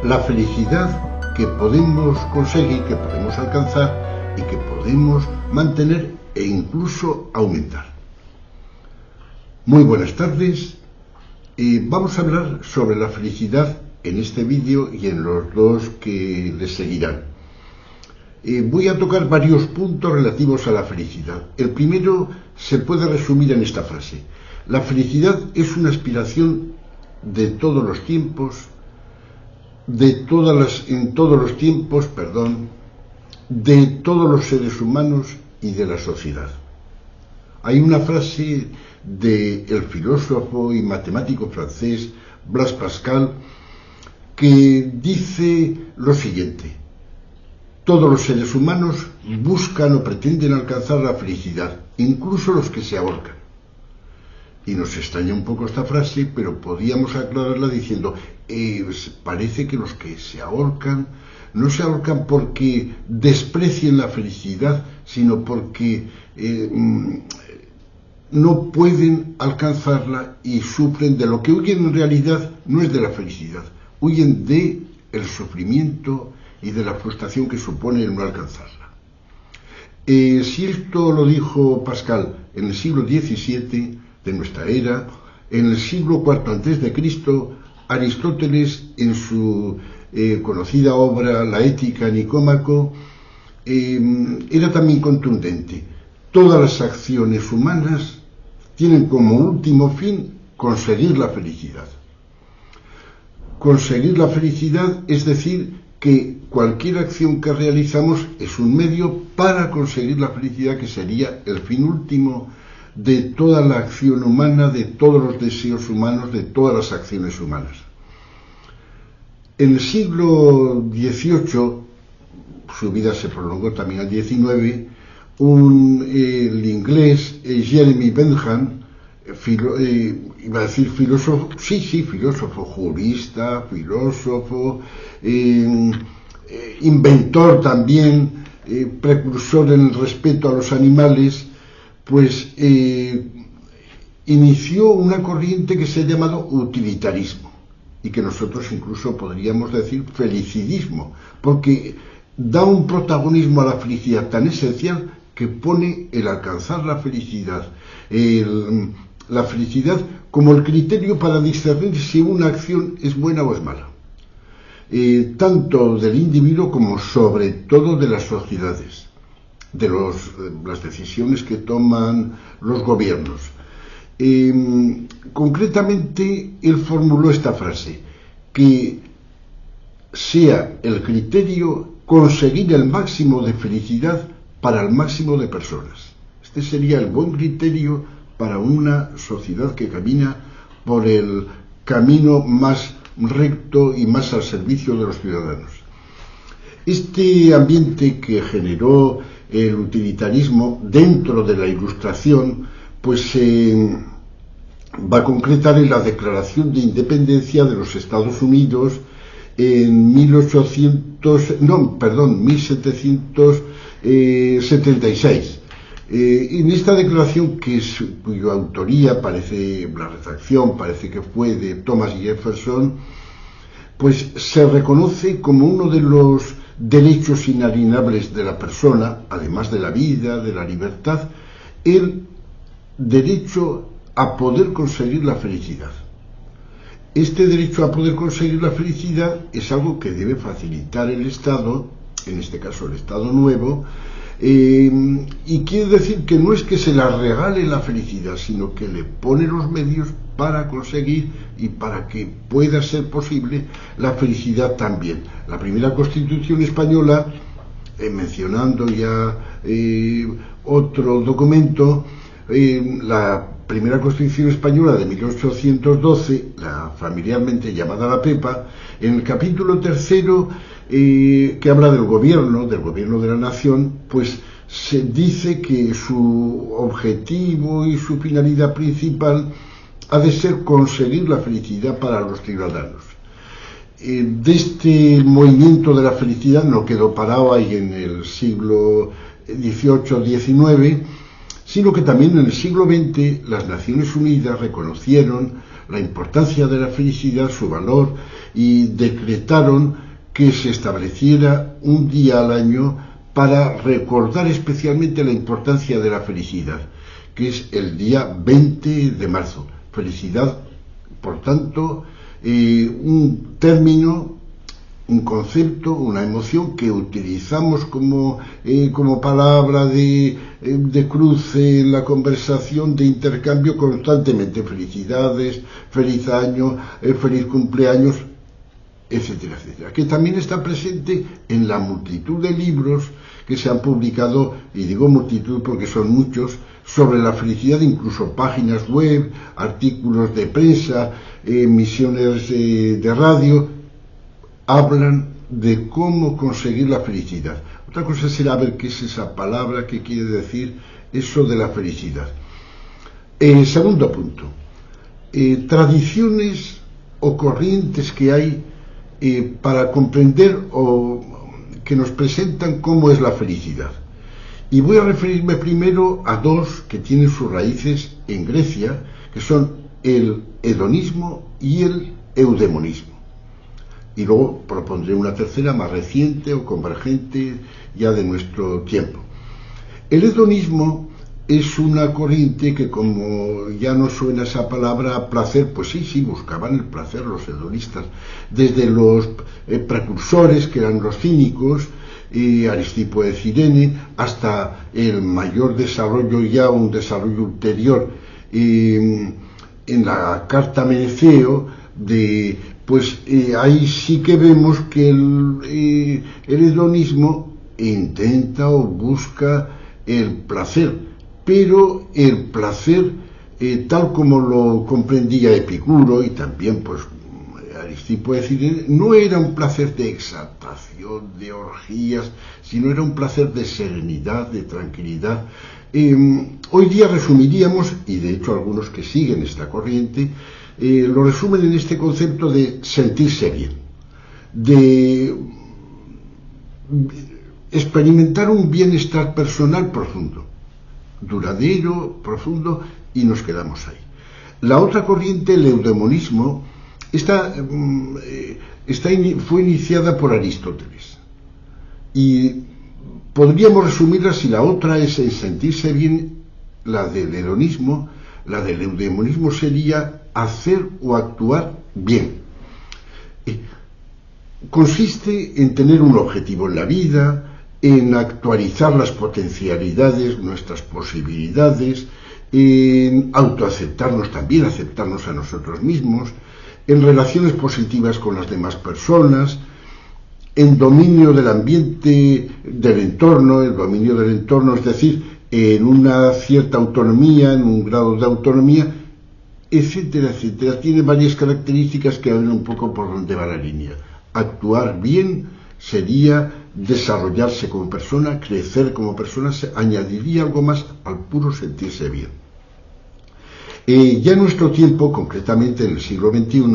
la felicidad que podemos conseguir, que podemos alcanzar y que podemos mantener e incluso aumentar. Muy buenas tardes. Vamos a hablar sobre la felicidad en este vídeo y en los dos que le seguirán. Voy a tocar varios puntos relativos a la felicidad. El primero se puede resumir en esta frase: la felicidad es una aspiración de todos los tiempos, de todos los seres humanos y de la sociedad. Hay una frase del filósofo y matemático francés Blaise Pascal que dice lo siguiente: todos los seres humanos buscan o pretenden alcanzar la felicidad, incluso los que se ahorcan. Y nos extraña un poco esta frase, pero podíamos aclararla diciendo, parece que los que se ahorcan no se ahorcan porque desprecien la felicidad, sino porque no pueden alcanzarla y sufren de lo que huyen. En realidad no es de la felicidad, huyen de el sufrimiento y de la frustración que supone el no alcanzarla. Si esto lo dijo Pascal en el siglo XVII de nuestra era, en el siglo IV a.C., Aristóteles, en su conocida obra La Ética Nicómaco, era también contundente. Todas las acciones humanas tienen como último fin conseguir la felicidad. Conseguir la felicidad es decir que cualquier acción que realizamos es un medio para conseguir la felicidad, que sería el fin último de toda la acción humana, de todos los deseos humanos, de todas las acciones humanas. En el siglo XVIII, su vida se prolongó también al XIX, el inglés Jeremy Bentham, filósofo, jurista, filósofo, inventor también, precursor en el respeto a los animales, pues inició una corriente que se ha llamado utilitarismo, y que nosotros incluso podríamos decir felicidismo, porque da un protagonismo a la felicidad tan esencial que pone el alcanzar la felicidad, la felicidad como el criterio para discernir si una acción es buena o es mala, tanto del individuo como sobre todo de las sociedades, de las decisiones que toman los gobiernos. Concretamente, él formuló esta frase: que sea el criterio conseguir el máximo de felicidad para el máximo de personas. Este sería el buen criterio para una sociedad que camina por el camino más recto y más al servicio de los ciudadanos. Este ambiente que generó el utilitarismo dentro de la Ilustración, pues se va a concretar en la Declaración de Independencia de los Estados Unidos en 1776. En esta declaración, cuya autoría la redacción parece que fue de Thomas Jefferson, pues se reconoce como uno de los derechos inalienables de la persona, además de la vida, de la libertad, el derecho a poder conseguir la felicidad. Este derecho a poder conseguir la felicidad es algo que debe facilitar el Estado, en este caso el Estado Nuevo, y quiere decir que no es que se la regale la felicidad, sino que le pone los medios para conseguir y para que pueda ser posible la felicidad también. La primera Constitución española, mencionando ya otro documento, la primera Constitución española de 1812, la familiarmente llamada la Pepa, en el capítulo tercero, que habla del gobierno de la nación, pues se dice que su objetivo y su finalidad principal ha de ser conseguir la felicidad para los ciudadanos. De este movimiento de la felicidad no quedó parado ahí en el siglo XVIII-XIX, sino que también en el siglo XX las Naciones Unidas reconocieron la importancia de la felicidad, su valor, y decretaron que se estableciera un día al año para recordar especialmente la importancia de la felicidad, que es el día 20 de marzo. Felicidad, por tanto, un término, un concepto, una emoción que utilizamos como palabra de cruce en la conversación, de intercambio constantemente. Felicidades, feliz año, feliz cumpleaños, etcétera, etcétera. Que también está presente en la multitud de libros que se han publicado, y digo multitud porque son muchos, sobre la felicidad, incluso páginas web, artículos de prensa, emisiones de radio, hablan de cómo conseguir la felicidad. Otra cosa será ver qué es esa palabra que quiere decir eso de la felicidad. Segundo punto, tradiciones o corrientes que hay para comprender o que nos presentan cómo es la felicidad. Y voy a referirme primero a dos que tienen sus raíces en Grecia, que son el hedonismo y el eudemonismo. Y luego propondré una tercera más reciente o convergente ya de nuestro tiempo. El hedonismo es una corriente que, como ya no suena esa palabra placer, pues sí, buscaban el placer los hedonistas, desde los precursores, que eran los cínicos, Aristipo de Cirene, hasta el mayor desarrollo, ya un desarrollo ulterior, en la carta a Meneceo, ahí sí que vemos que el hedonismo intenta o busca el placer, pero el placer tal como lo comprendía Epicuro y también Aristipo de Cirene, no era un placer de exaltación, de orgías, sino era un placer de serenidad, de tranquilidad. Hoy día resumiríamos, y de hecho algunos que siguen esta corriente, lo resumen en este concepto de sentirse bien, de experimentar un bienestar personal profundo, duradero, profundo, y nos quedamos ahí. La otra corriente, el eudemonismo, fue iniciada por Aristóteles, y podríamos resumirla si la otra es el sentirse bien, la del hedonismo. La del eudemonismo sería hacer o actuar bien. Consiste en tener un objetivo en la vida, en actualizar las potencialidades, nuestras posibilidades, en autoaceptarnos también, aceptarnos a nosotros mismos, en relaciones positivas con las demás personas, en dominio del ambiente, del entorno, el dominio del entorno, es decir, en una cierta autonomía, en un grado de autonomía, etcétera, etcétera. Tiene varias características que ven un poco por dónde va la línea. Actuar bien sería desarrollarse como persona, crecer como persona, se añadiría algo más al puro sentirse bien. Ya en nuestro tiempo, concretamente en el siglo XXI,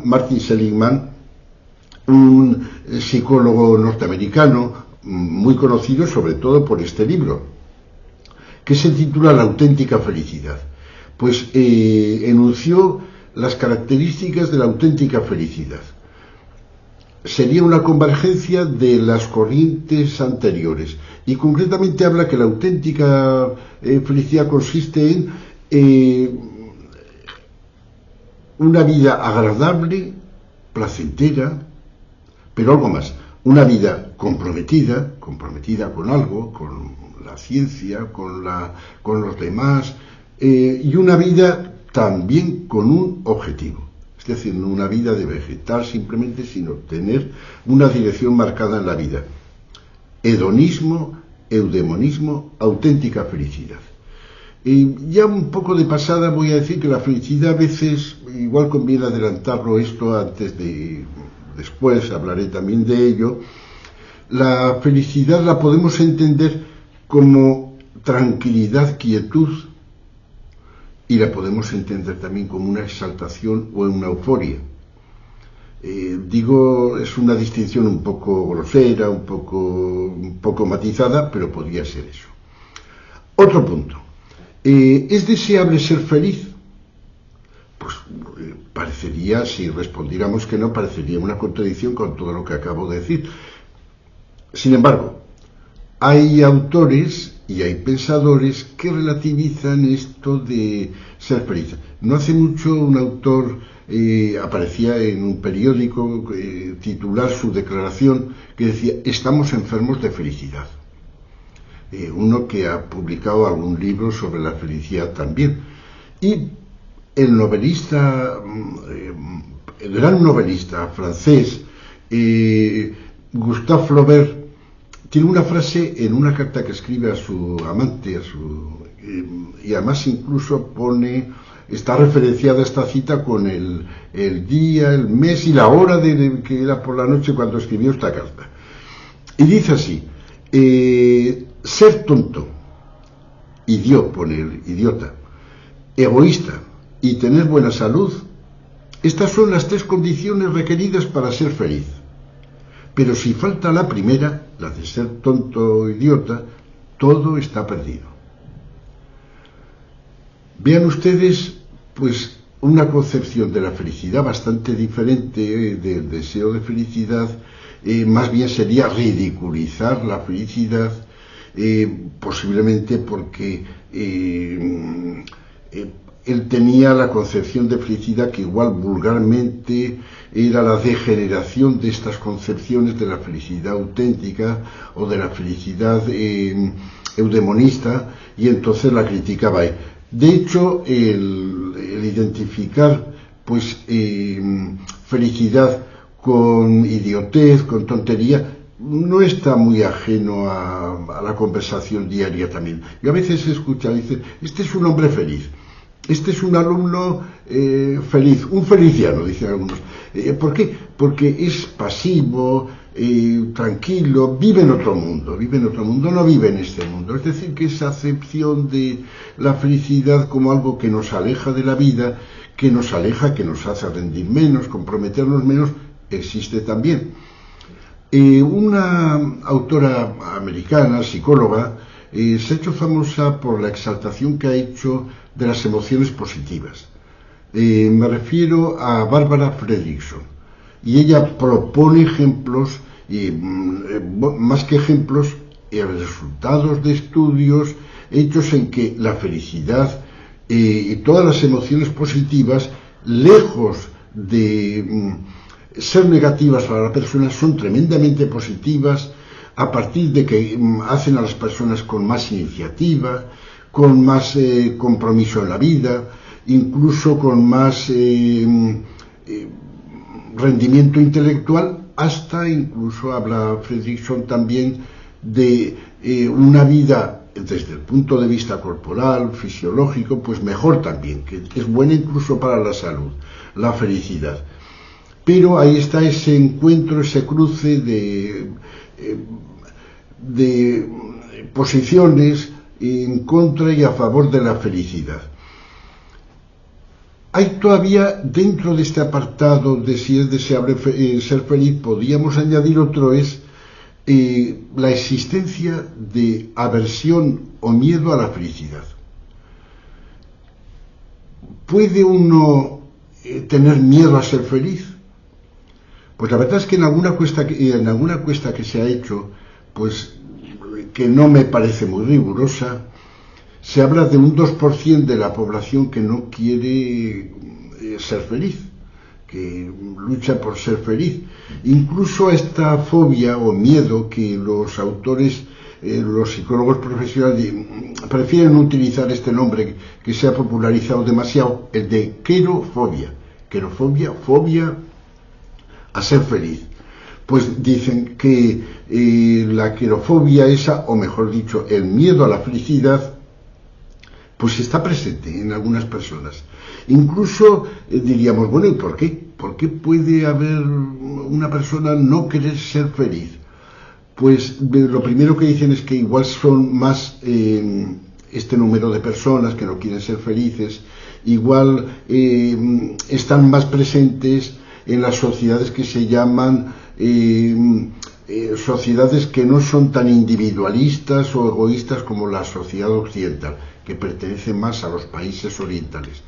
Martin Seligman, un psicólogo norteamericano muy conocido sobre todo por este libro, que se titula La auténtica felicidad, enunció las características de la auténtica felicidad. Sería una convergencia de las corrientes anteriores, y concretamente habla que la auténtica felicidad consiste en una vida agradable, placentera, pero algo más, una vida comprometida con algo, con la ciencia, con los demás, y una vida también con un objetivo. Es decir, no una vida de vegetar simplemente, sino tener una dirección marcada en la vida. Hedonismo, eudemonismo, auténtica felicidad. Ya un poco de pasada voy a decir que la felicidad a veces, igual conviene adelantarlo esto después hablaré también de ello. La felicidad la podemos entender como tranquilidad, quietud, y la podemos entender también como una exaltación o una euforia. Es una distinción un poco grosera, un poco matizada, pero podría ser eso. Otro punto. ¿Es deseable ser feliz? pues parecería, si respondiéramos que no, parecería una contradicción con todo lo que acabo de decir. Sin embargo, hay autores y hay pensadores que relativizan esto de ser feliz. No hace mucho un autor aparecía en un periódico titular su declaración que decía: estamos enfermos de felicidad. Uno que ha publicado algún libro sobre la felicidad también. Y el novelista, el gran novelista francés, Gustave Flaubert, tiene una frase en una carta que escribe a su amante, y además incluso está referenciada esta cita con el día, el mes y la hora que era por la noche cuando escribió esta carta. Y dice así: ser tonto, idiota, egoísta y tener buena salud, estas son las 3 condiciones requeridas para ser feliz. Pero si falta la primera, la de ser tonto o idiota, todo está perdido. Vean ustedes, pues, una concepción de la felicidad bastante diferente del deseo de felicidad. Más bien sería ridiculizar la felicidad, posiblemente porque él tenía la concepción de felicidad que igual vulgarmente era la degeneración de estas concepciones de la felicidad auténtica o de la felicidad eudemonista, y entonces la criticaba ahí. De hecho, el identificar pues felicidad con idiotez, con tontería, no está muy ajeno a la conversación diaria también. Yo a veces escucho, dicen: este es un hombre feliz, este es un alumno feliz, un feliciano, dicen algunos. ¿Por qué? Porque es pasivo, tranquilo, vive en otro mundo, no vive en este mundo. Es decir, que esa acepción de la felicidad como algo que nos aleja de la vida, que nos hace rendir menos, comprometernos menos, existe también. Una autora americana, psicóloga, se ha hecho famosa por la exaltación que ha hecho de las emociones positivas. Me refiero a Barbara Fredrickson, y ella propone ejemplos, más que ejemplos, resultados de estudios hechos en que la felicidad y todas las emociones positivas, lejos de ser negativas para la persona, son tremendamente positivas, a partir de que hacen a las personas con más iniciativa, con más compromiso en la vida, incluso con más rendimiento intelectual. Hasta incluso habla Fredrickson también de una vida desde el punto de vista corporal, fisiológico, pues mejor también, que es buena incluso para la salud, la felicidad. Pero ahí está ese encuentro, ese cruce de posiciones en contra y a favor de la felicidad. Hay todavía, dentro de este apartado de si es deseable ser feliz, podríamos añadir otro, es la existencia de aversión o miedo a la felicidad. ¿Puede uno tener miedo a ser feliz? Pues la verdad es que en alguna encuesta que se ha hecho, pues que no me parece muy rigurosa, se habla de un 2% de la población que no quiere ser feliz, que lucha por ser feliz. Incluso esta fobia o miedo que los autores, los psicólogos profesionales prefieren utilizar este nombre que se ha popularizado demasiado, el de querofobia, fobia a ser feliz. Pues dicen que la querofobia esa, o mejor dicho, el miedo a la felicidad, pues está presente en algunas personas. Incluso diríamos, bueno, ¿y por qué? ¿Por qué puede haber una persona no querer ser feliz? Pues lo primero que dicen es que igual son más este número de personas que no quieren ser felices, igual están más presentes en las sociedades que se llaman sociedades que no son tan individualistas o egoístas como la sociedad occidental, que pertenece más a los países orientales.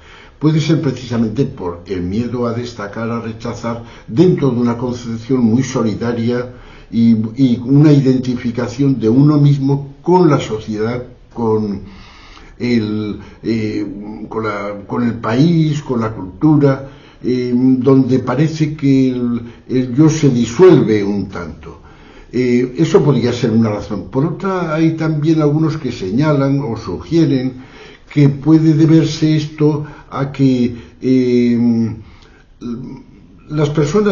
puede ser precisamente por el miedo a destacar, a rechazar, dentro de una concepción muy solidaria y una identificación de uno mismo con la sociedad, con el país, con la cultura, donde parece que el yo se disuelve un tanto. Eso podría ser una razón. Por otra, hay también algunos que señalan o sugieren que puede deberse esto a que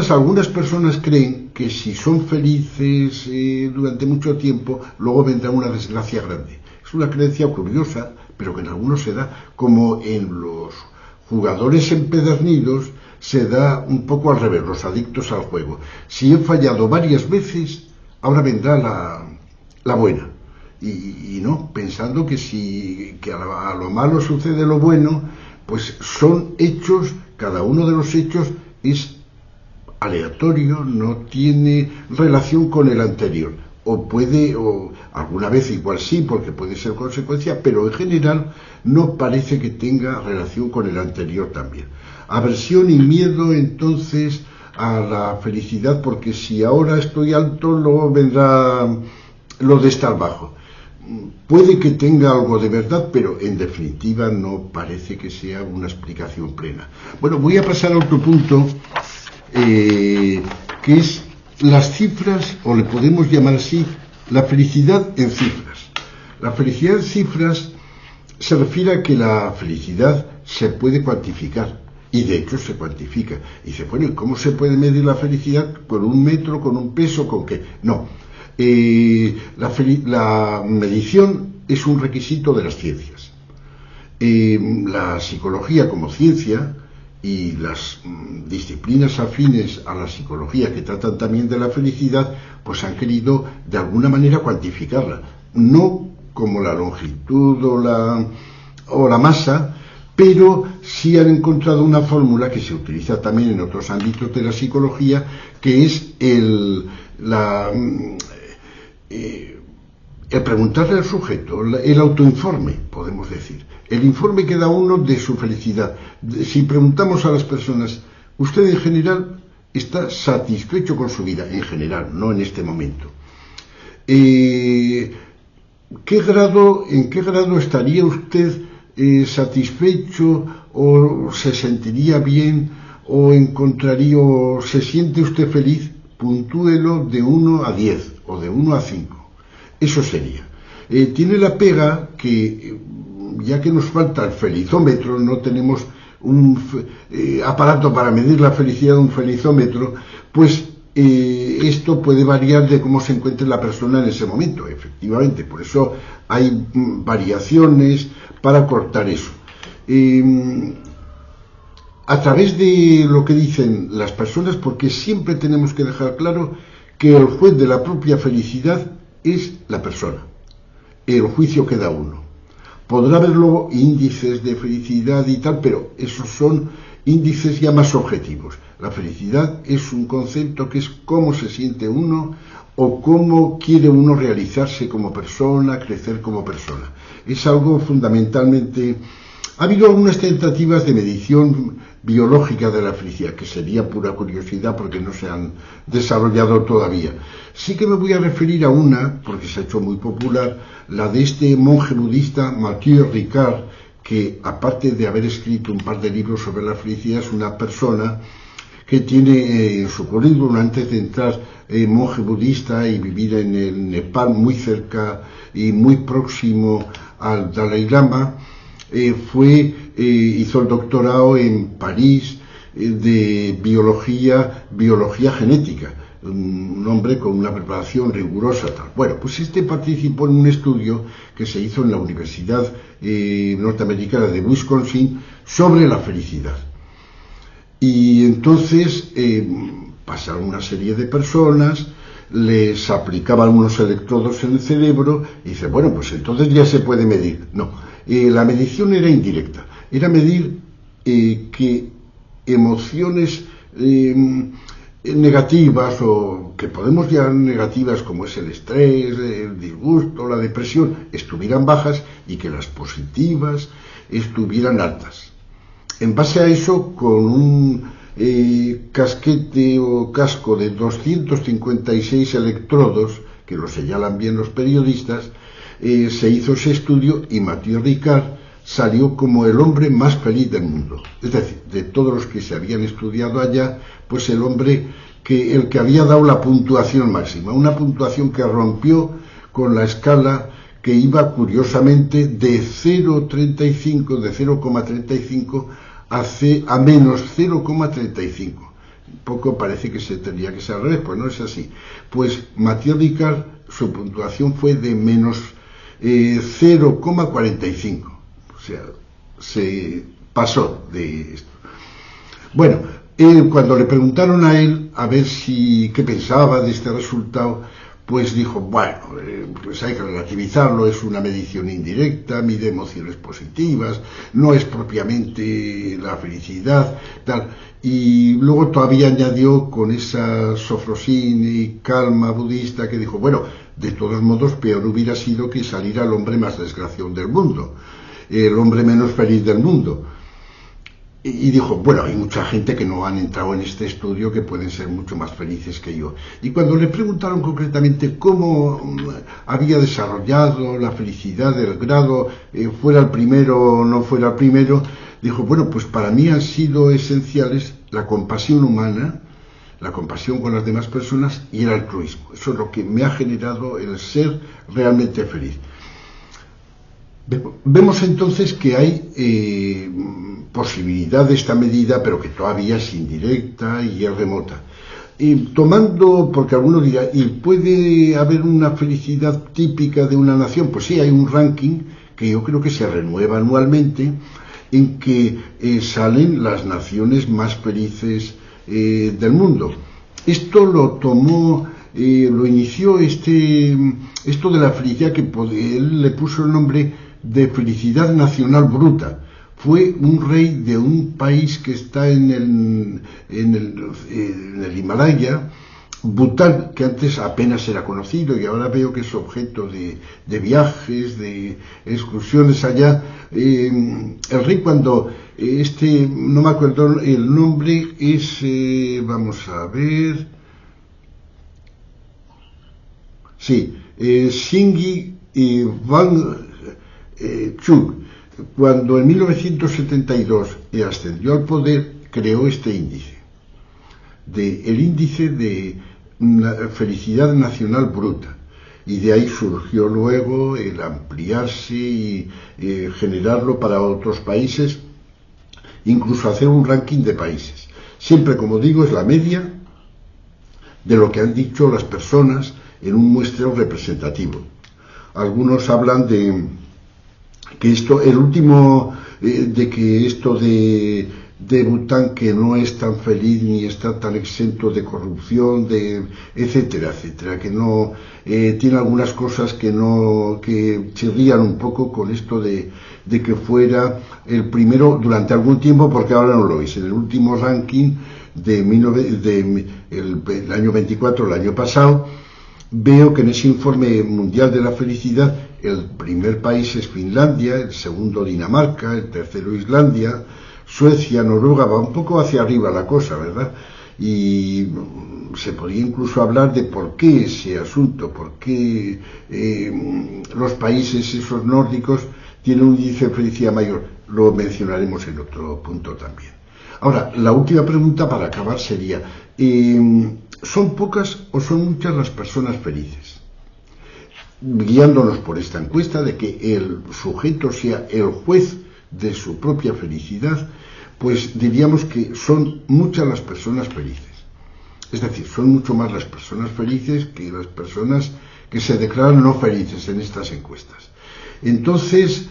algunas personas creen que si son felices durante mucho tiempo, luego vendrá una desgracia grande. Es una creencia curiosa, pero que en algunos se da, como en los jugadores empedernidos se da un poco al revés, los adictos al juego. Si he fallado varias veces, ahora vendrá la buena. Y no, pensando que a lo malo sucede lo bueno, pues son hechos, cada uno de los hechos es aleatorio, no tiene relación con el anterior. O alguna vez igual sí, porque puede ser consecuencia, pero en general no parece que tenga relación con el anterior también. Aversión y miedo entonces a la felicidad, porque si ahora estoy alto, luego vendrá lo de estar bajo. Puede que tenga algo de verdad, pero en definitiva no parece que sea una explicación plena. Bueno, voy a pasar a otro punto, que es las cifras, o le podemos llamar así, la felicidad en cifras. La felicidad en cifras se refiere a que la felicidad se puede cuantificar, y de hecho se cuantifica. Y dice, bueno, ¿y cómo se puede medir la felicidad? ¿Con un metro, con un peso, con qué? No. La medición es un requisito de las ciencias. La psicología como ciencia y las disciplinas afines a la psicología que tratan también de la felicidad, pues han querido de alguna manera cuantificarla. No como la longitud o la masa, pero sí han encontrado una fórmula que se utiliza también en otros ámbitos de la psicología, que es el preguntarle al sujeto, el autoinforme, podemos decir, el informe que da uno de su felicidad. Si preguntamos a las personas, ¿usted en general está satisfecho con su vida? En general, no en este momento. ¿En qué grado estaría usted satisfecho, o se sentiría bien, o se siente usted feliz? Puntúelo de 1 a 10 o de 1 a 5. Eso sería. Tiene la pega que, ya que nos falta el felizómetro, no tenemos un aparato para medir la felicidad, un felizómetro, pues esto puede variar de cómo se encuentre la persona en ese momento, efectivamente. Por eso hay variaciones para cortar eso. A través de lo que dicen las personas, porque siempre tenemos que dejar claro que el juez de la propia felicidad es la persona, el juicio que da uno. Podrá haber luego índices de felicidad y tal, pero esos son índices ya más objetivos. La felicidad es un concepto que es cómo se siente uno o cómo quiere uno realizarse como persona, crecer como persona. Es algo fundamentalmente... Ha habido algunas tentativas de medición biológica de la felicidad, que sería pura curiosidad porque no se han desarrollado todavía. Sí que me voy a referir a una, porque se ha hecho muy popular, la de este monje budista Mathieu Ricard, que aparte de haber escrito un par de libros sobre la felicidad, es una persona que tiene en su currículum, antes de entrar monje budista y vivir en el Nepal, muy cerca y muy próximo al Dalai Lama, hizo el doctorado en París de biología genética, un hombre con una preparación rigurosa tal. Bueno, pues este participó en un estudio que se hizo en la Universidad norteamericana de Wisconsin sobre la felicidad. Y entonces pasaron una serie de personas, les aplicaban unos electrodos en el cerebro y dice, bueno, pues entonces ya se puede medir. No, la medición era indirecta, era medir que emociones negativas, o que podemos llamar negativas, como es el estrés, el disgusto, la depresión, estuvieran bajas y que las positivas estuvieran altas. En base a eso, con un casquete o casco de 256 electrodos, que lo señalan bien los periodistas, se hizo ese estudio y Mathieu Ricard salió como el hombre más feliz del mundo. Es decir, de todos los que se habían estudiado allá, pues el que había dado la puntuación máxima, una puntuación que rompió con la escala que iba curiosamente de 0,35 a menos 0,35. Un poco parece que se tendría que ser al revés, pues no es así. Pues Mathieu Ricard, su puntuación fue de menos 0,45. O sea, se pasó de esto. Bueno, cuando le preguntaron a él a ver qué pensaba de este resultado, pues dijo, bueno, pues hay que relativizarlo, es una medición indirecta, mide emociones positivas, no es propiamente la felicidad, tal. Y luego todavía añadió con esa sofrosina y calma budista que dijo, bueno, de todos modos peor hubiera sido que saliera el hombre más desgraciado del mundo, el hombre menos feliz del mundo. Y dijo, bueno, hay mucha gente que no han entrado en este estudio que pueden ser mucho más felices que yo. Y cuando le preguntaron concretamente cómo había desarrollado la felicidad del grado, fuera el primero o no fuera el primero, dijo, bueno, pues para mí han sido esenciales la compasión humana, la compasión con las demás personas y el altruismo. Eso es lo que me ha generado el ser realmente feliz. Vemos entonces que hay posibilidad de esta medida, pero que todavía es indirecta y es remota. Porque algunos dirán, ¿y puede haber una felicidad típica de una nación? Pues sí, hay un ranking que yo creo que se renueva anualmente, en que salen las naciones más felices del mundo. Esto lo inició esto de la felicidad, que él le puso el nombre de felicidad nacional bruta. Fue un rey de un país que está en el Himalaya, Bután, que antes apenas era conocido y ahora veo que es objeto de viajes, de excursiones allá. El rey, cuando no me acuerdo el nombre, es, vamos a ver, sí, Shingi Wangchuk, cuando en 1972 ascendió al poder, creó este índice, el índice de felicidad nacional bruta, y de ahí surgió luego el ampliarse y generarlo para otros países, incluso hacer un ranking de países. Siempre, como digo, es la media de lo que han dicho las personas en un muestreo representativo. Algunos hablan de que esto de Bután, que no es tan feliz ni está tan exento de corrupción, etcétera, etcétera, que no tiene algunas cosas que chirrían un poco con esto de que fuera el primero durante algún tiempo, porque ahora no lo es. En el último ranking el año 24, el año pasado, veo que en ese informe mundial de la felicidad el primer país es Finlandia, el segundo Dinamarca, el tercero Islandia, Suecia, Noruega, va un poco hacia arriba la cosa, ¿verdad? Y se podría incluso hablar de por qué ese asunto, por qué los países esos nórdicos tienen un índice de felicidad mayor. Lo mencionaremos en otro punto también. Ahora, la última pregunta para acabar sería, ¿son pocas o son muchas las personas felices? Guiándonos por esta encuesta de que el sujeto sea el juez de su propia felicidad, pues diríamos que son muchas las personas felices. Es decir, son mucho más las personas felices que las personas que se declaran no felices en estas encuestas. Entonces,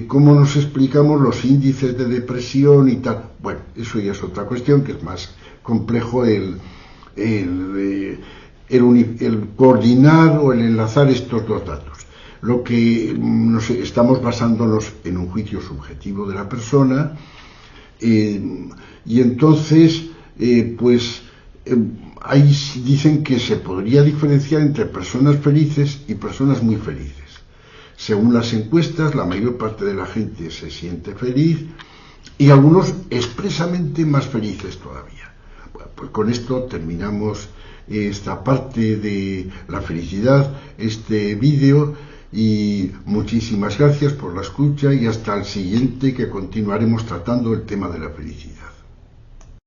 ¿cómo nos explicamos los índices de depresión y tal? Bueno, eso ya es otra cuestión, que es más complejo el coordinar o el enlazar estos dos datos. Lo que estamos basándonos en un juicio subjetivo de la persona, y entonces ahí dicen que se podría diferenciar entre personas felices y personas muy felices. Según las encuestas, la mayor parte de la gente se siente feliz, y algunos expresamente más felices todavía. Bueno, pues con esto terminamos esta parte de la felicidad, este vídeo, y muchísimas gracias por la escucha y hasta el siguiente, que continuaremos tratando el tema de la felicidad.